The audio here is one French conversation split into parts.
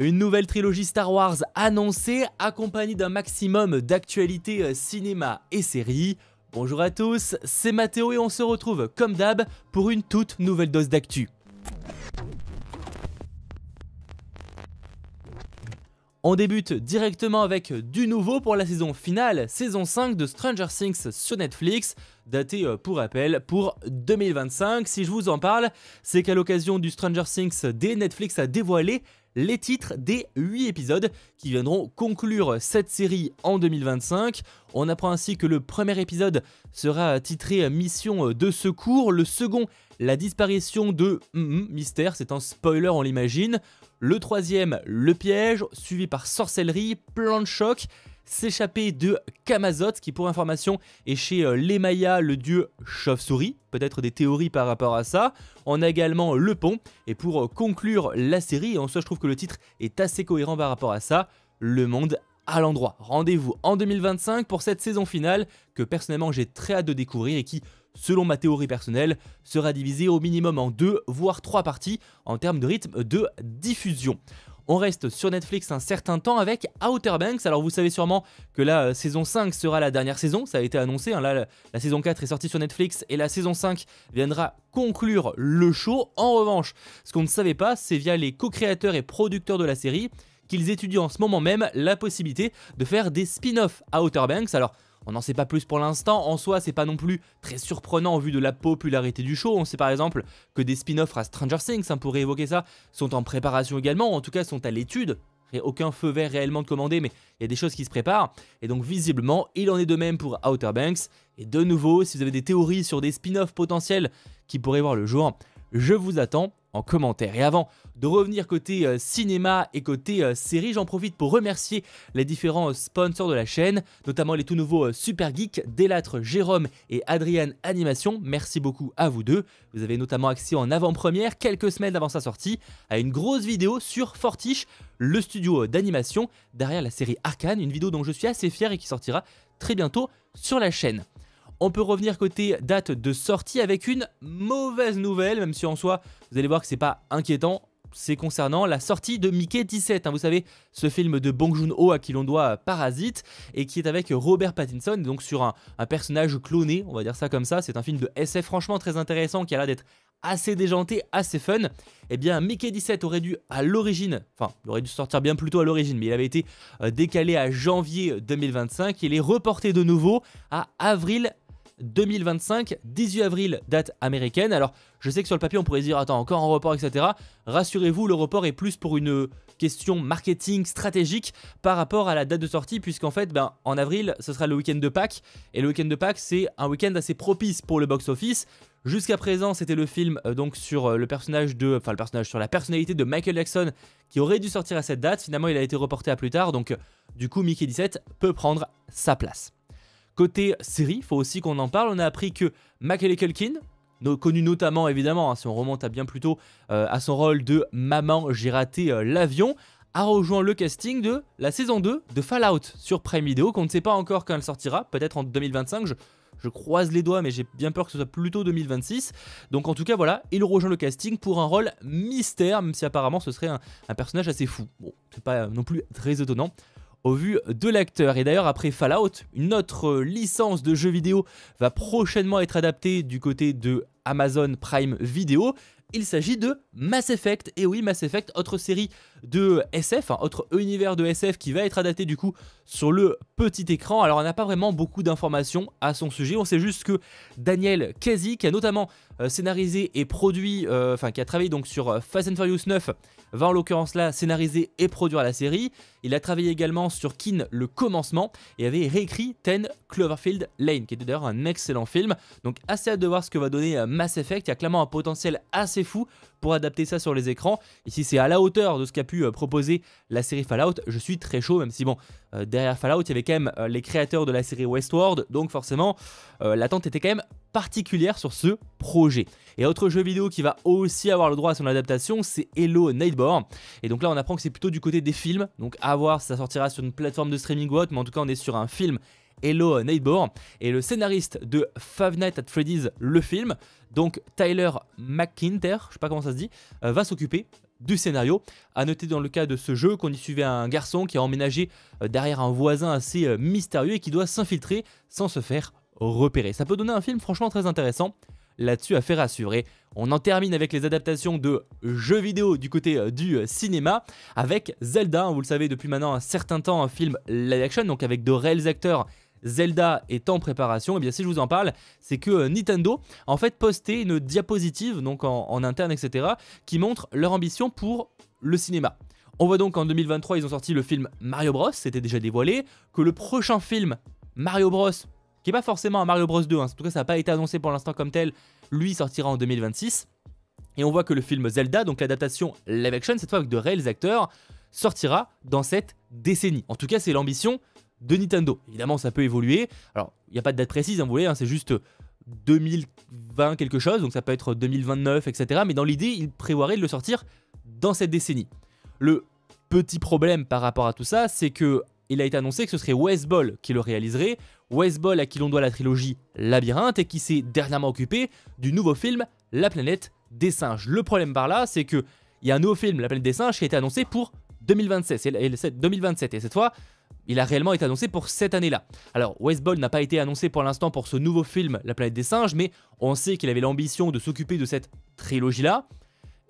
Une nouvelle trilogie Star Wars annoncée, accompagnée d'un maximum d'actualités cinéma et séries. Bonjour à tous, c'est Mathéo et on se retrouve comme d'hab pour une toute nouvelle dose d'actu. On débute directement avec du nouveau pour la saison finale, saison 5 de Stranger Things sur Netflix, datée pour rappel pour 2025. Si je vous en parle, c'est qu'à l'occasion du Stranger Things Day, Netflix a dévoilé les titres des 8 épisodes qui viendront conclure cette série en 2025. On apprend ainsi que le premier épisode sera titré Mission de secours, le second la disparition de Mystère, c'est un spoiler on l'imagine, le troisième le piège, suivi par sorcellerie, plan de choc, s'échapper de Camazotz qui pour information est chez les Mayas le dieu chauve-souris, peut-être des théories par rapport à ça. On a également le pont et pour conclure la série, et en soi je trouve que le titre est assez cohérent par rapport à ça, le monde à l'endroit. Rendez-vous en 2025 pour cette saison finale que personnellement j'ai très hâte de découvrir et qui, selon ma théorie personnelle, sera divisée au minimum en 2 voire 3 parties en termes de rythme de diffusion. On reste sur Netflix un certain temps avec Outer Banks. Alors vous savez sûrement que la saison 5 sera la dernière saison, ça a été annoncé, hein. Là la saison 4 est sortie sur Netflix et la saison 5 viendra conclure le show. En revanche, ce qu'on ne savait pas, c'est via les co-créateurs et producteurs de la série qu'ils étudient en ce moment même la possibilité de faire des spin-offs à Outer Banks. Alors on n'en sait pas plus pour l'instant, en soi c'est pas non plus très surprenant au vu de la popularité du show. On sait par exemple que des spin-offs à Stranger Things, on pourrait évoquer ça, sont en préparation également, en tout cas sont à l'étude. Aucun feu vert réellement de commander, mais il y a des choses qui se préparent. Et donc visiblement, il en est de même pour Outer Banks. Et de nouveau, si vous avez des théories sur des spin-offs potentiels qui pourraient voir le jour, je vous attends en commentaire. Et avant de revenir côté cinéma et côté série, j'en profite pour remercier les différents sponsors de la chaîne, notamment les tout nouveaux Super Geeks, Delattre, Jérôme et Adrian Animation. Merci beaucoup à vous deux. Vous avez notamment accès en avant-première, quelques semaines avant sa sortie, à une grosse vidéo sur Fortiche, le studio d'animation derrière la série Arcane, une vidéo dont je suis assez fier et qui sortira très bientôt sur la chaîne. On peut revenir côté date de sortie avec une mauvaise nouvelle, même si en soi, vous allez voir que c'est pas inquiétant. C'est concernant la sortie de Mickey 17, hein, vous savez, ce film de Bong Joon-ho à qui l'on doit Parasite, et qui est avec Robert Pattinson, donc sur un personnage cloné, on va dire ça comme ça. C'est un film de SF franchement très intéressant qui a l'air d'être assez déjanté, assez fun. Et bien Mickey 17 aurait dû à l'origine, enfin il aurait dû sortir bien plus tôt à l'origine, mais il avait été décalé à janvier 2025, il est reporté de nouveau à avril 2025, 18 avril, date américaine. Alors je sais que sur le papier on pourrait se dire attends encore un report etc. Rassurez-vous, le report est plus pour une question marketing stratégique par rapport à la date de sortie, puisqu'en fait en avril ce sera le week-end de Pâques, et le week-end de Pâques c'est un week-end assez propice pour le box-office. Jusqu'à présent c'était le film donc sur le personnage sur la personnalité de Michael Jackson qui aurait dû sortir à cette date. Finalement il a été reporté à plus tard, donc du coup Mickey 17 peut prendre sa place. Côté série, il faut aussi qu'on en parle, on a appris que Macaulay Culkin, connu notamment évidemment, hein, si on remonte à bien plus tôt, à son rôle de Maman, j'ai raté l'avion, a rejoint le casting de la saison 2 de Fallout sur Prime Video, qu'on ne sait pas encore quand elle sortira, peut-être en 2025, je croise les doigts mais j'ai bien peur que ce soit plutôt 2026. Donc en tout cas voilà, il rejoint le casting pour un rôle mystère, même si apparemment ce serait un personnage assez fou. Bon, c'est pas non plus très étonnant au vu de l'acteur. Et d'ailleurs après Fallout, une autre licence de jeux vidéo va prochainement être adaptée du côté de Amazon Prime Video. Il s'agit de Mass Effect, et oui Mass Effect, autre série de SF, autre univers de SF qui va être adapté du coup sur le petit écran. Alors on n'a pas vraiment beaucoup d'informations à son sujet, on sait juste que Daniel Casey, qui a notamment scénarisé et produit, qui a travaillé donc sur Fast and Furious 9, va en l'occurrence là scénariser et produire la série. Il a travaillé également sur Kin le commencement et avait réécrit 10 Cloverfield Lane, qui était d'ailleurs un excellent film. Donc assez hâte de voir ce que va donner Mass Effect. Il y a clairement un potentiel assez fou pour adapter ça sur les écrans, et si c'est à la hauteur de ce qu'a pu proposer la série Fallout, je suis très chaud, même si bon, derrière Fallout il y avait quand même les créateurs de la série Westworld, donc forcément l'attente était quand même particulière sur ce projet. Et autre jeu vidéo qui va aussi avoir le droit à son adaptation, c'est Hello Neighbor, et donc là on apprend que c'est plutôt du côté des films, donc à voir si ça sortira sur une plateforme de streaming ou autre, mais en tout cas on est sur un film Hello Neighbor, et le scénariste de Five Nights at Freddy's, le film, donc Tyler McIntyre, je sais pas comment ça se dit, va s'occuper du scénario. A noter dans le cas de ce jeu qu'on y suivait un garçon qui a emménagé derrière un voisin assez mystérieux et qui doit s'infiltrer sans se faire repérer. Ça peut donner un film franchement très intéressant. Là-dessus, affaire à suivre. Et on en termine avec les adaptations de jeux vidéo du côté du cinéma avec Zelda. Vous le savez, depuis maintenant un certain temps, un film live action, donc avec de réels acteurs. Zelda est en préparation. Et bien si je vous en parle, c'est que Nintendo a en fait posté une diapositive donc en interne, etc., qui montre leur ambition pour le cinéma. On voit donc qu'en 2023, ils ont sorti le film Mario Bros, c'était déjà dévoilé, que le prochain film Mario Bros, qui n'est pas forcément un Mario Bros 2, hein, en tout cas ça n'a pas été annoncé pour l'instant comme tel, lui sortira en 2026. Et on voit que le film Zelda, donc l'adaptation live action, cette fois avec de réels acteurs, sortira dans cette décennie. En tout cas, c'est l'ambition de Nintendo. Évidemment, ça peut évoluer. Alors, il n'y a pas de date précise, hein, vous voyez, hein, c'est juste 2020 quelque chose, donc ça peut être 2029, etc. Mais dans l'idée, il prévoirait de le sortir dans cette décennie. Le petit problème par rapport à tout ça, c'est que il a été annoncé que ce serait Wes Ball qui le réaliserait. Wes Ball à qui l'on doit la trilogie Labyrinthe et qui s'est dernièrement occupé du nouveau film La Planète des Singes. Le problème par là, c'est qu'il y a un nouveau film, La Planète des Singes, qui a été annoncé pour 2027. Et cette fois, il a réellement été annoncé pour cette année-là. Alors, Wes Ball n'a pas été annoncé pour l'instant pour ce nouveau film, La Planète des Singes, mais on sait qu'il avait l'ambition de s'occuper de cette trilogie-là.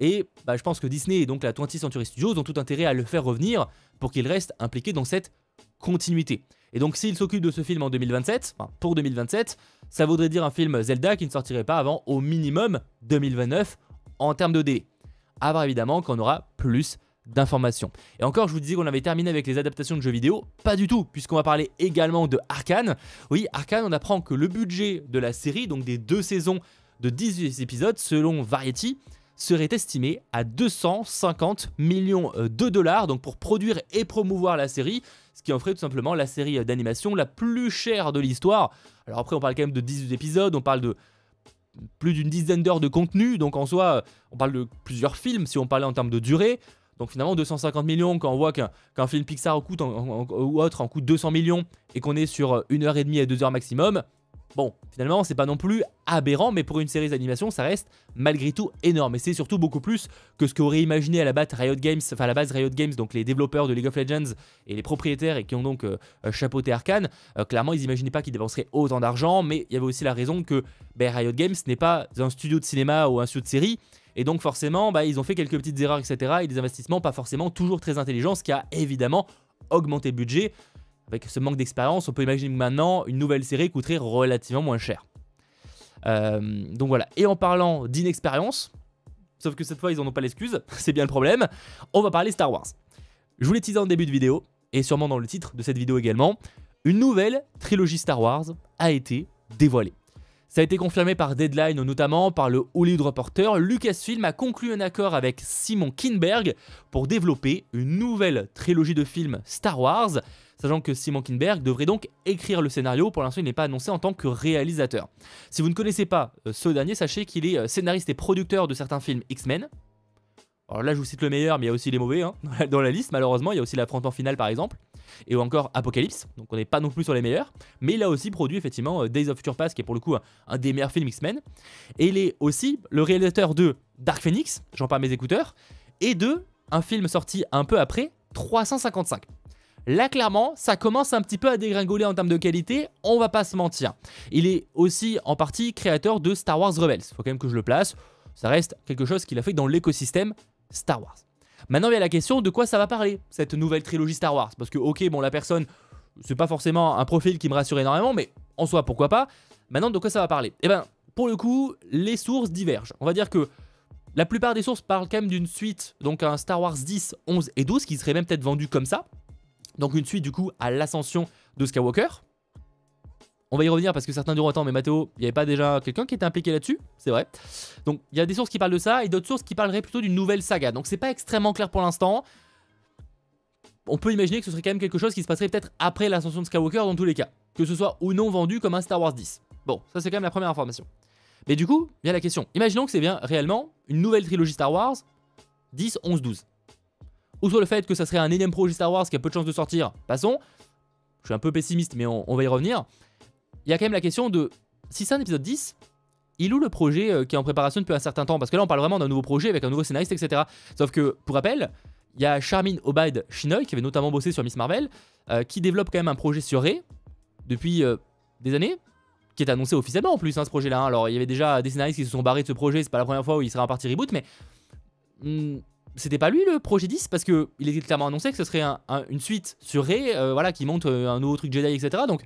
Et je pense que Disney et donc la 20th Century Studios ont tout intérêt à le faire revenir pour qu'il reste impliqué dans cette continuité. Et donc s'il s'occupe de ce film en 2027, enfin pour 2027, ça voudrait dire un film Zelda qui ne sortirait pas avant au minimum 2029 en termes de délai. À voir évidemment qu'on aura plus d'informations. Et encore, je vous disais qu'on avait terminé avec les adaptations de jeux vidéo, pas du tout, puisqu'on va parler également de Arcane. Oui, Arcane, on apprend que le budget de la série, donc des 2 saisons de 18 épisodes, selon Variety, serait estimé à 250 millions de dollars, donc pour produire et promouvoir la série, ce qui en ferait tout simplement la série d'animation la plus chère de l'histoire. Alors après, on parle quand même de 18 épisodes, on parle de plus d'une dizaine d'heures de contenu, donc en soi, on parle de plusieurs films si on parlait en termes de durée. Donc finalement 250 millions, quand on voit qu'un film Pixar coûte ou autre en coûte 200 millions et qu'on est sur 1h30 à 2h maximum, bon, finalement c'est pas non plus aberrant, mais pour une série d'animation ça reste malgré tout énorme. Et c'est surtout beaucoup plus que ce qu'aurait imaginé à la base Riot Games, donc les développeurs de League of Legends et les propriétaires et qui ont donc chapeauté Arcane. Clairement ils imaginaient pas qu'ils dépenseraient autant d'argent, mais il y avait aussi la raison que Riot Games n'est pas un studio de cinéma ou un studio de série. Et donc forcément, ils ont fait quelques petites erreurs, etc. Et des investissements pas forcément toujours très intelligents, ce qui a évidemment augmenté le budget. Avec ce manque d'expérience, on peut imaginer que maintenant, une nouvelle série coûterait relativement moins cher. Donc voilà. Et en parlant d'inexpérience, sauf que cette fois, ils n'en ont pas l'excuse, c'est bien le problème, on va parler Star Wars. Je vous l'ai teasé en début de vidéo, et sûrement dans le titre de cette vidéo également, une nouvelle trilogie Star Wars a été dévoilée. Ça a été confirmé par Deadline, notamment par le Hollywood Reporter. Lucasfilm a conclu un accord avec Simon Kinberg pour développer une nouvelle trilogie de films Star Wars, sachant que Simon Kinberg devrait donc écrire le scénario. Pour l'instant, il n'est pas annoncé en tant que réalisateur. Si vous ne connaissez pas ce dernier, sachez qu'il est scénariste et producteur de certains films X-Men. Alors là, je vous cite le meilleur, mais il y a aussi les mauvais dans la liste, malheureusement. Il y a aussi l'affrontement final, par exemple. Et encore Apocalypse, donc on n'est pas non plus sur les meilleurs. Mais il a aussi produit, effectivement, Days of Future Past, qui est pour le coup un des meilleurs films X-Men. Et il est aussi le réalisateur de Dark Phoenix, j'en parle mes écouteurs, et de un film sorti un peu après, 355. Là, clairement, ça commence un petit peu à dégringoler en termes de qualité, on va pas se mentir. Il est aussi en partie créateur de Star Wars Rebels. Il faut quand même que je le place. Ça reste quelque chose qu'il a fait dans l'écosystème Star Wars. Maintenant, il y a la question de quoi ça va parler, cette nouvelle trilogie Star Wars. Parce que, ok, bon, la personne, c'est pas forcément un profil qui me rassure énormément, mais en soi, pourquoi pas. Maintenant, de quoi ça va parler? Eh ben, pour le coup, les sources divergent. On va dire que la plupart des sources parlent quand même d'une suite, donc un Star Wars 10, 11 et 12, qui serait même peut-être vendu comme ça. Donc une suite, du coup, à l'ascension de Skywalker. On va y revenir parce que certains diront, attends, mais Mathéo, il n'y avait pas déjà quelqu'un qui était impliqué là-dessus? C'est vrai. Donc il y a des sources qui parlent de ça et d'autres sources qui parleraient plutôt d'une nouvelle saga. Donc c'est pas extrêmement clair pour l'instant. On peut imaginer que ce serait quand même quelque chose qui se passerait peut-être après l'ascension de Skywalker dans tous les cas. Que ce soit ou non vendu comme un Star Wars 10. Bon, ça c'est quand même la première information. Mais du coup, il y a la question. Imaginons que c'est bien réellement une nouvelle trilogie Star Wars 10, 11, 12. Ou soit le fait que ça serait un énième projet Star Wars qui a peu de chances de sortir. Passons. Je suis un peu pessimiste mais on va y revenir. Il y a quand même la question de, si c'est un épisode 10, il loue le projet qui est en préparation depuis un certain temps. Parce que là, on parle vraiment d'un nouveau projet avec un nouveau scénariste, etc. Sauf que, pour rappel, il y a Charmin Obaid Chinoy, qui avait notamment bossé sur Miss Marvel, qui développe quand même un projet sur Rey depuis des années, qui est annoncé officiellement en plus, hein, ce projet-là. Hein. Alors, il y avait déjà des scénaristes qui se sont barrés de ce projet, c'est pas la première fois où il serait en partie reboot, mais c'était pas lui le projet 10, parce qu'il était clairement annoncé que ce serait une suite sur Rey, voilà, qui monte un nouveau truc Jedi, etc. Donc,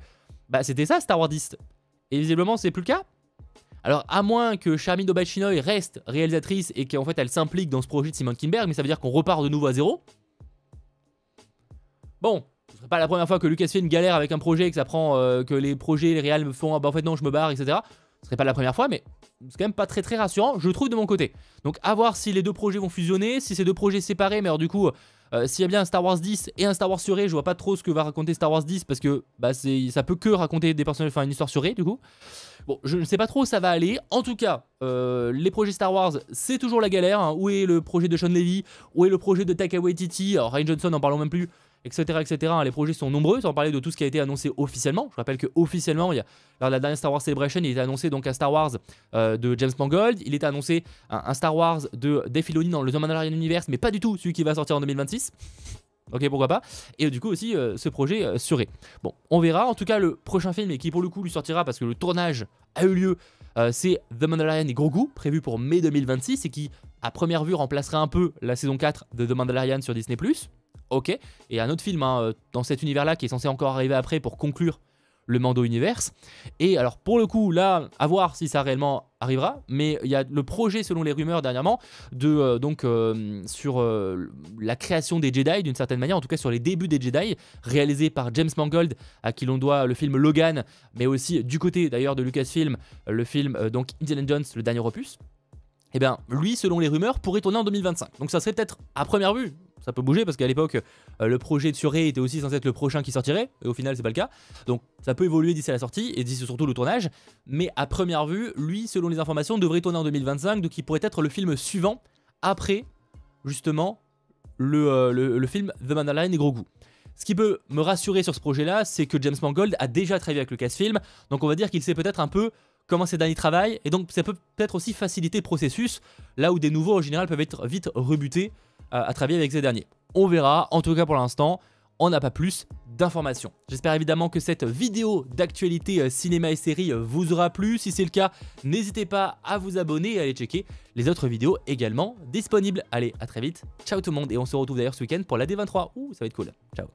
bah, c'était ça Star Wars 10. Et visiblement, c'est plus le cas. Alors, à moins que Charmin Obaid Chinoy reste réalisatrice et qu'en fait elle s'implique dans ce projet de Simon Kinberg, mais ça veut dire qu'on repart de nouveau à zéro. Bon, ce serait pas la première fois que Lucasfilm galère avec un projet et que ça prend que les projets, les réals me font bah en fait non, je me barre, etc. Ce serait pas la première fois, mais c'est quand même pas très rassurant, je trouve, de mon côté. Donc, à voir si les deux projets vont fusionner, si ces deux projets séparés, mais alors du coup, s'il y a bien un Star Wars 10 et un Star Wars sur Rey, je vois pas trop ce que va raconter Star Wars 10 parce que bah, ça peut que raconter des personnages, enfin une histoire sur Rey du coup. Bon, je ne sais pas trop où ça va aller. En tout cas, les projets Star Wars, c'est toujours la galère. Hein. Où est le projet de Sean Levy? Où est le projet de Taika Waititi? Alors, Rian Johnson, n'en parlons même plus, etc. etc. Les projets sont nombreux, sans parler de tout ce qui a été annoncé officiellement. Je rappelle qu'officiellement, lors de la dernière Star Wars Celebration, il était annoncé donc un Star Wars de James Mangold. Il était annoncé un Star Wars de Dave Filoni dans le The Mandalorian Universe, mais pas du tout celui qui va sortir en 2026. Ok, pourquoi pas. Et du coup aussi ce projet serait. Bon, on verra. En tout cas, le prochain film, et qui pour le coup lui sortira parce que le tournage a eu lieu, c'est The Mandalorian et Grogu, prévu pour mai 2026, et qui, à première vue, remplacera un peu la saison 4 de The Mandalorian sur Disney+. Ok. Et un autre film hein, dans cet univers-là qui est censé encore arriver après pour conclure le Mando Universe. Et alors pour le coup là, à voir si ça réellement arrivera, mais il y a le projet selon les rumeurs dernièrement de sur la création des Jedi d'une certaine manière, en tout cas sur les débuts des Jedi, réalisé par James Mangold, à qui l'on doit le film Logan, mais aussi du côté d'ailleurs de Lucasfilm, le film donc Indiana Jones, le dernier opus. Et bien lui, selon les rumeurs, pourrait tourner en 2025. Donc ça serait peut-être à première vue, ça peut bouger parce qu'à l'époque le projet de sur Rey était aussi censé être le prochain qui sortirait, et au final c'est pas le cas. Donc ça peut évoluer d'ici à la sortie et d'ici surtout le tournage, mais à première vue, lui, selon les informations, devrait tourner en 2025, donc il pourrait être le film suivant après justement le film The Mandalorian et Grogu. Ce qui peut me rassurer sur ce projet-là, c'est que James Mangold a déjà travaillé avec Lucasfilm, donc on va dire qu'il sait peut-être un peu comment ces derniers travaillent, et donc ça peut peut-être aussi faciliter le processus, là où des nouveaux en général peuvent être vite rebutés à travailler avec ces derniers. On verra, en tout cas pour l'instant, on n'a pas plus d'informations. J'espère évidemment que cette vidéo d'actualité cinéma et série vous aura plu. Si c'est le cas, n'hésitez pas à vous abonner et à aller checker les autres vidéos également disponibles. Allez, à très vite, ciao tout le monde, et on se retrouve d'ailleurs ce week-end pour la D23. Ouh, ça va être cool, ciao.